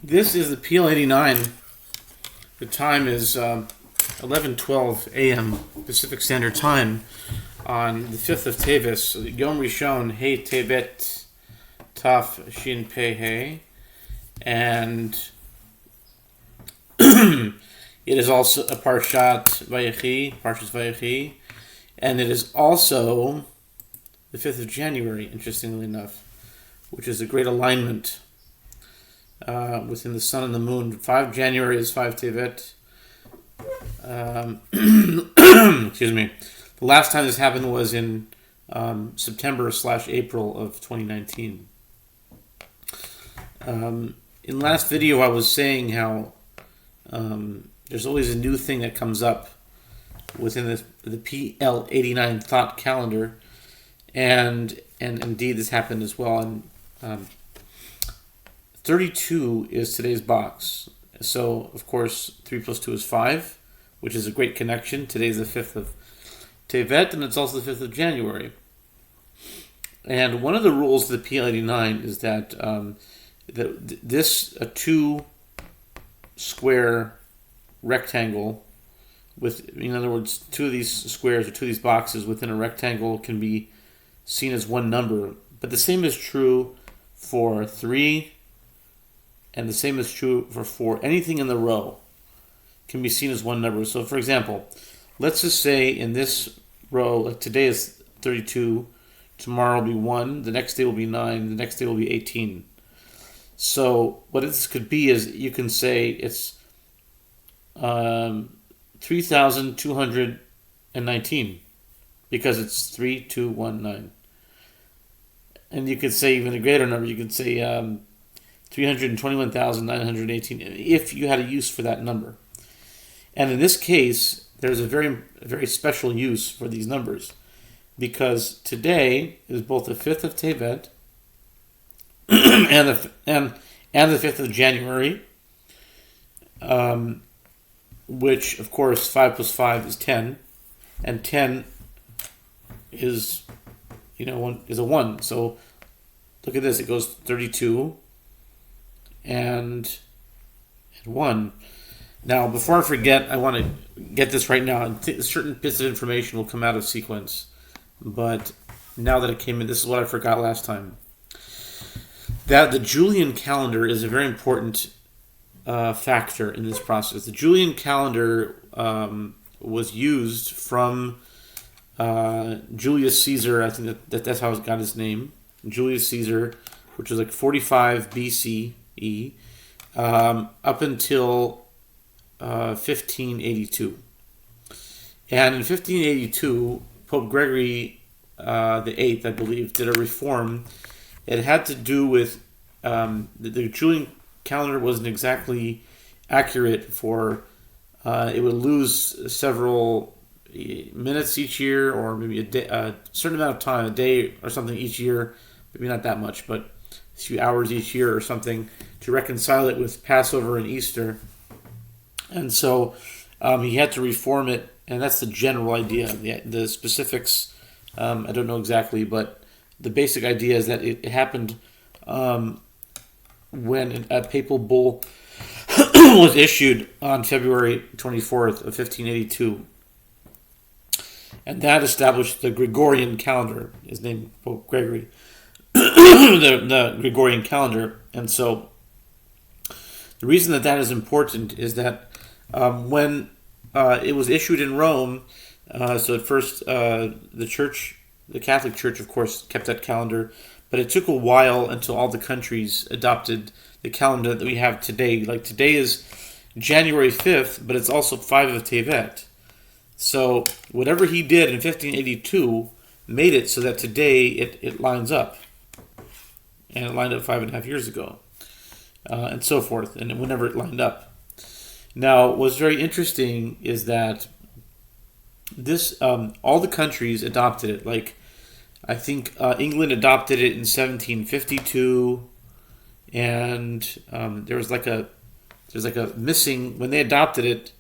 This is the PL-89. The time is 11:12 a.m. Pacific Standard Time on the 5th of Tevis, Yom Rishon, Hey Tevet, Taf Shin Pei Hey, and it is also a Parshas Vayechi, and it is also the 5th of January, interestingly enough, which is a great alignment within the sun and the moon. 5 January is 5 Tevet. Excuse me. The last time this happened was in September/April of 2019. In last video, I was saying how there's always a new thing that comes up within the PL-89 thought calendar, and indeed this happened as well. And 32 is today's box. So, of course, 3 plus 2 is 5, which is a great connection. Today is the 5th of Tevet, and it's also the 5th of January. And one of the rules of the PL-89 is that a 2-square rectangle with, in other words, 2 of these squares or 2 of these boxes within a rectangle can be seen as one number. But the same is true for 3, and the same is true for 4. Anything in the row can be seen as one number. So, for example, let's just say in this row, like today is 32, tomorrow will be 1, the next day will be 9, the next day will be 18. So what this could be is you can say it's 3,219 because it's 3, 2, 1, 9. And you could say even a greater number. You could say 321,918 if you had a use for that number. And in this case, there's a very special use for these numbers, because today is both the 5th of Tevet and the 5th of January, which of course 5 plus 5 is 10, and 10 is a 1. So look at this; it goes 32 and 1. Now, before I forget, I want to get this right now. Certain bits of information will come out of sequence, but now that it came in, this is what I forgot last time. That the Julian calendar is a very important factor in this process. The Julian calendar was used from Julius Caesar. I think that's how he got his name. Julius Caesar, which was like 45 BCE, up until 1582. And in 1582, Pope Gregory the Eighth, I believe, did a reform. It had to do with the Julian calendar wasn't exactly accurate for it would lose several minutes each year, or maybe a certain amount of time, a day or something each year, maybe not that much, but a few hours each year or something, to reconcile it with Passover and Easter. And so he had to reform it, and that's the general idea. The specifics, I don't know exactly, but the basic idea is that it happened when a papal bull was issued on February 24th of 1582. And that established the Gregorian calendar. His name, Pope Gregory, the Gregorian calendar. And so the reason that is important is that when it was issued in Rome, so at first the Catholic Church, of course, kept that calendar, but it took a while until all the countries adopted the calendar that we have today. Like today is January 5th, but it's also 5 of Tevet. So whatever he did in 1582 made it so that today it lines up. And it lined up 5.5 years ago. And so forth, and whenever it lined up. Now, what's very interesting is that this all the countries adopted it. Like, I think England adopted it in 1752, and there's like a missing when they adopted it.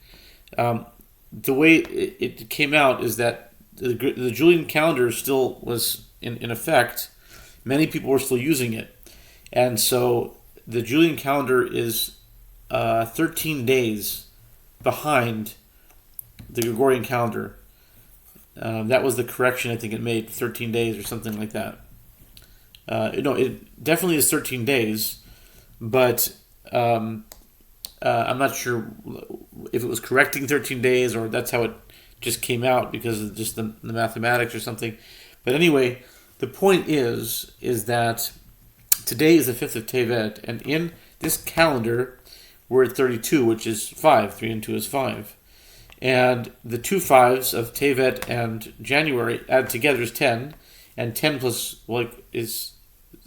The way it came out is that the Julian calendar still was in effect. Many people were still using it, and so the Julian calendar is 13 days behind the Gregorian calendar. That was the correction I think it made, 13 days or something like that. It definitely is 13 days, but I'm not sure if it was correcting 13 days or that's how it just came out because of just the mathematics or something. But anyway, the point is that today is the 5th of Tevet, and in this calendar, we're at 32, which is 5. 3 and 2 is 5. And the two 5s of Tevet and January added together is 10, and 10 plus is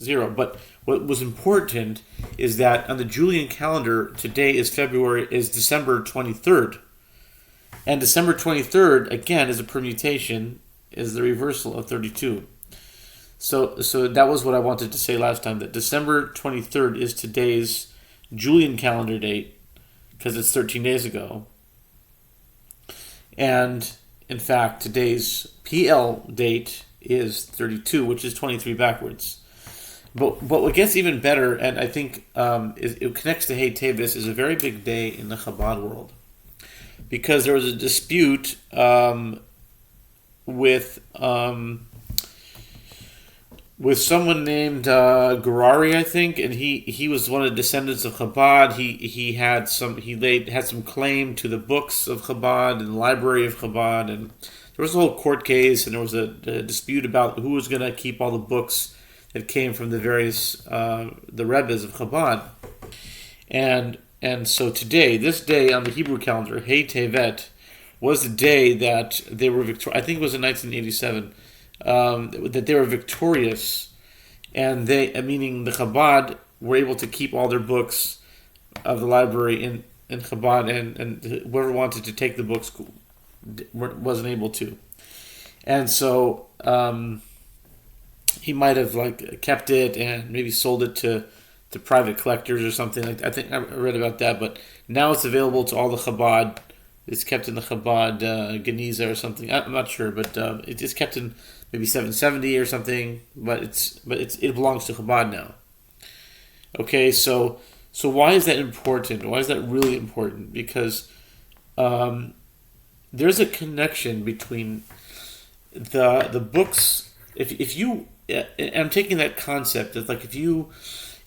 0. But what was important is that on the Julian calendar, today is December 23rd. And December 23rd, again, is a permutation, is the reversal of 32. So that was what I wanted to say last time, that December 23rd is today's Julian calendar date, because it's 13 days ago. And, in fact, today's PL date is 32, which is 23 backwards. But what gets even better, and I think it connects to Hey Tevis, is a very big day in the Chabad world. Because there was a dispute with someone named Garari, I think, and he was one of the descendants of Chabad. He had some claim to the books of Chabad and the library of Chabad, and there was a whole court case, and there was a dispute about who was going to keep all the books that came from the various the Rebbes of Chabad, and so this day on the Hebrew calendar, Hey Tevet, was the day that they were victorious. I think it was in 1987. That they were victorious, and meaning the Chabad, were able to keep all their books of the library in Chabad, and whoever wanted to take the books wasn't able to. And so he might have kept it and maybe sold it to private collectors or something. I think I read about that, but now it's available to all the Chabad. It's kept in the Chabad Geniza or something. I'm not sure, but it's kept in maybe 770 or something. But it belongs to Chabad now. Okay, so why is that important? Why is that really important? Because there's a connection between the books. If you, I'm taking that concept that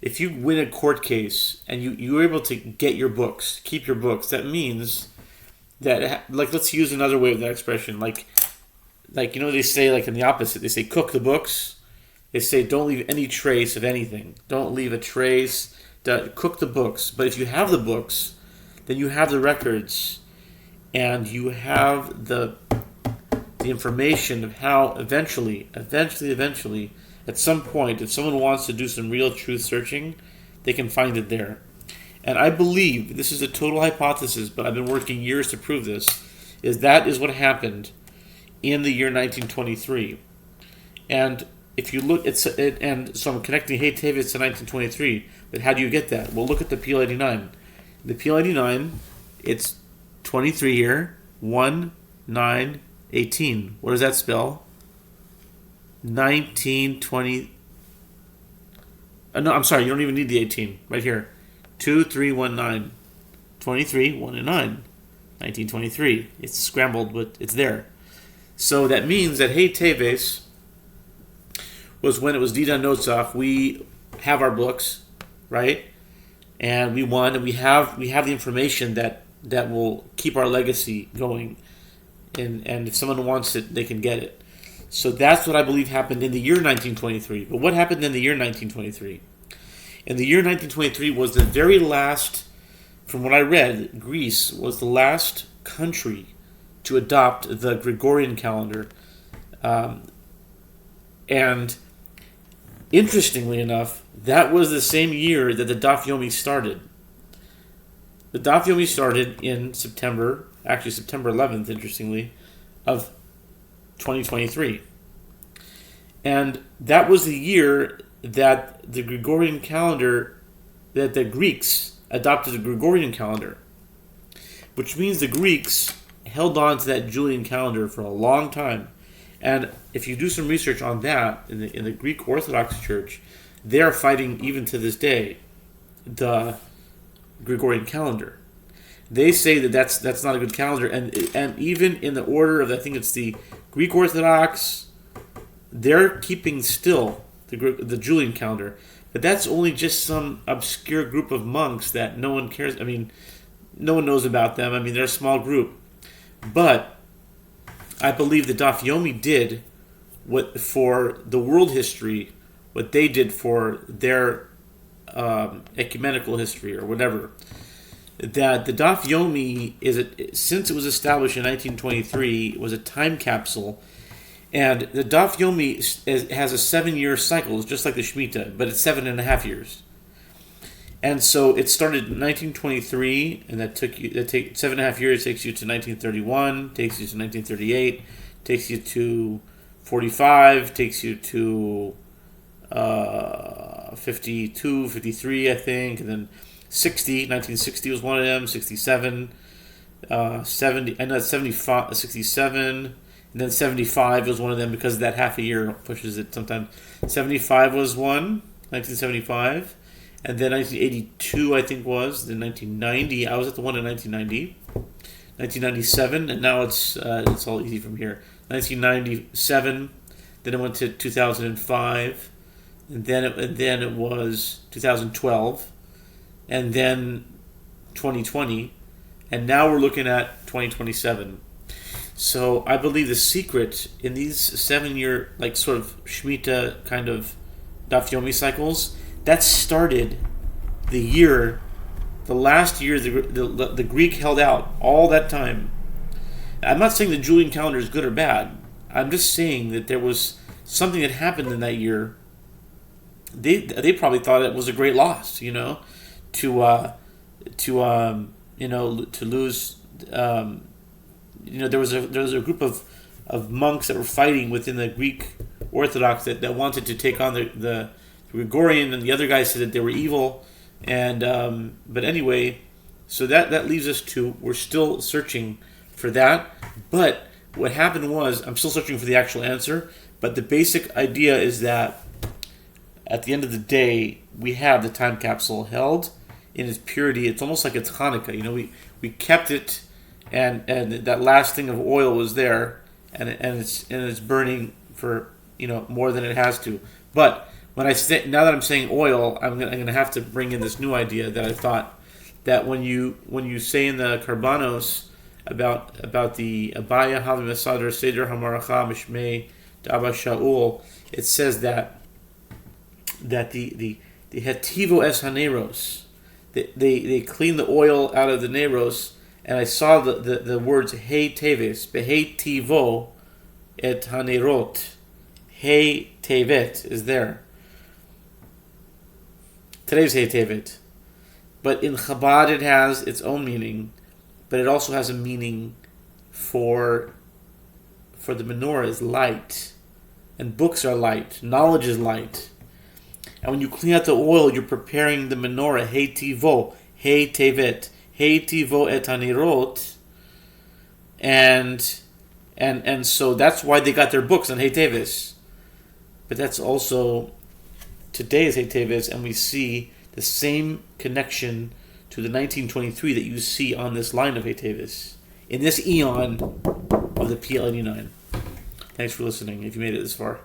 if you win a court case and you're able to get your books, keep your books, that means that, let's use another way of that expression, they say, in the opposite, they say cook the books. They say don't leave any trace of anything. Don't leave a trace. Cook the books. But if you have the books, then you have the records, and you have the information of how eventually, at some point, if someone wants to do some real truth searching, they can find it there. And I believe, this is a total hypothesis, but I've been working years to prove this, that is what happened in the year 1923. And if you look, and so I'm connecting Hey Tevis to 1923, but how do you get that? Well, look at the PL-89. The PL-89, it's 23 here, 1, 9, 18. What does that spell? 1920. No, I'm sorry, you don't even need the 18. Right here. 2, 3, 1, 9. 23, 1, and 9. 1923. It's scrambled, but it's there. So that means that Hey Teves was when it was Didan Notzach. We have our books, right? And we won, and we have the information that will keep our legacy going. And if someone wants it, they can get it. So that's what I believe happened in the year 1923. But what happened in the year 1923? In the year 1923 was the very last, from what I read, Greece was the last country to adopt the Gregorian calendar. And interestingly enough, that was the same year that the Daf Yomi started. The Daf Yomi started in September 11th, interestingly, of 2023. And that was the year that the Gregorian calendar, that the Greeks adopted the Gregorian calendar, which means the Greeks held on to that Julian calendar for a long time. And if you do some research on that in the Greek Orthodox Church, they are fighting even to this day the Gregorian calendar. They say that that's not a good calendar, and even in the order of, I think it's the Greek Orthodox, they're keeping still the Julian calendar, but that's only just some obscure group of monks that no one cares. I mean, no one knows about them. I mean, they're a small group, but I believe the Daf Yomi did what for the world history, what they did for their ecumenical history or whatever. That the Daf Yomi since it was established in 1923, was a time capsule, and the Daf Yomi has a 7-year cycle. It's just like the Shemitah, but it's 7.5 years. And so it started in 1923, and that take 7.5 years, takes you to 1931, takes you to 1938, takes you to 45, takes you to 52, 53, I think, and then 1960 was one of them, 67, 70, and that's 75, 67, and then 75 was one of them because that half a year pushes it sometimes. 75 was one, 1975, and then 1982 I think was, then 1990, I was at the one in 1990, 1997, and now it's all easy from here. 1997, then it went to 2005, and then it was 2012, and then 2020, and now we're looking at 2027. So I believe the secret in these 7-year, like sort of Shemitah kind of Daf Yomi cycles, that started the last year the Greek held out all that time. I'm not saying the Julian calendar is good or bad. I'm just saying that there was something that happened in that year. They probably thought it was a great loss, to lose. There was a group of monks that were fighting within the Greek Orthodox that wanted to take on the Gregorian, and the other guys said that they were evil. And but anyway, so that leaves us to, we're still searching for that. But what happened was, I'm still searching for the actual answer. But the basic idea is that at the end of the day, we have the time capsule held in its purity. It's almost like it's Hanukkah. We kept it, and that last thing of oil was there, and it's burning for more than it has to. But now that I'm saying oil, I'm gonna have to bring in this new idea that I thought that when you say in the Karbanos about the Abaya Havi Masadr Seder Hamaracha Mishmei Daba Shaul, it says that the Hetivo es Haneros, they clean the oil out of the Neros, and I saw the words Hey Teves, Behei Tivo et Hanerot. Hey Tevet is there. Today's Hey Tevet. But in Chabad it has its own meaning, but it also has a meaning for the menorah is light, and books are light, knowledge is light. And when you clean out the oil, you're preparing the menorah. Hey Tivo, Hey Tevet, Hey Tivo et Hanirot, and so that's why they got their books on Hey Teves. But that's also today's Hey Teves, and we see the same connection to the 1923 that you see on this line of Hey Teves in this eon of the PL-89. Thanks for listening, if you made it this far.